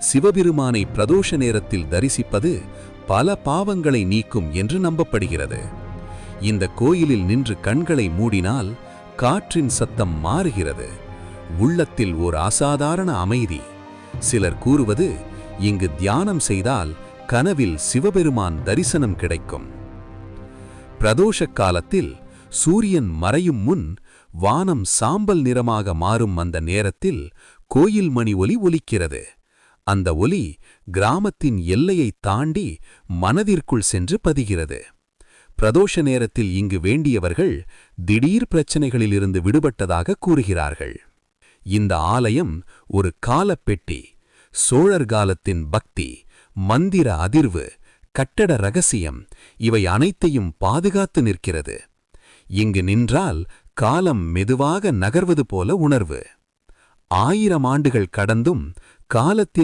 சிவபெருமானை பிரதோஷ நேரத்தில் தரிசிப்பது பல பாவங்களை நீக்கும் என்று நம்பப்படுகிறது. இந்த கோயிலில் நின்று கண்களை மூடினால் காற்றின் சத்தம் மாறுகிறது. உள்ளத்தில் ஓர் அசாதாரண அமைதி. சிலர் கூறுவது, இங்கு தியானம் செய்தால் கனவில் சிவபெருமான் தரிசனம் கிடைக்கும். பிரதோஷ காலத்தில் சூரியன் மறையும் முன் வானம் சாம்பல் நிறமாக மாறும் அந்த நேரத்தில் கோயில் மணி ஒலி ஒலிக்கிறது. அந்த ஒலி கிராமத்தின் எல்லையை தாண்டி மனதிற்குள் சென்று பதிகிறது. பிரதோஷ நேரத்தில் இங்கு வேண்டியவர்கள் திடீர் பிரச்சனைகளிலிருந்து விடுபட்டதாக கூறுகிறார்கள். இந்த ஆலயம் ஒரு காலப்பெட்டி. சோழர் காலத்தின் பக்தி, மந்திர அதிர்வு, கட்டட ரகசியம் இவை அனைத்தையும் பாதுகாத்து நிற்கிறது. இங்கு நின்றால் காலம் மெதுவாக நகர்வது போல உணர்வு. 1000 ஆண்டுகள் கடந்தும் காலத்தின்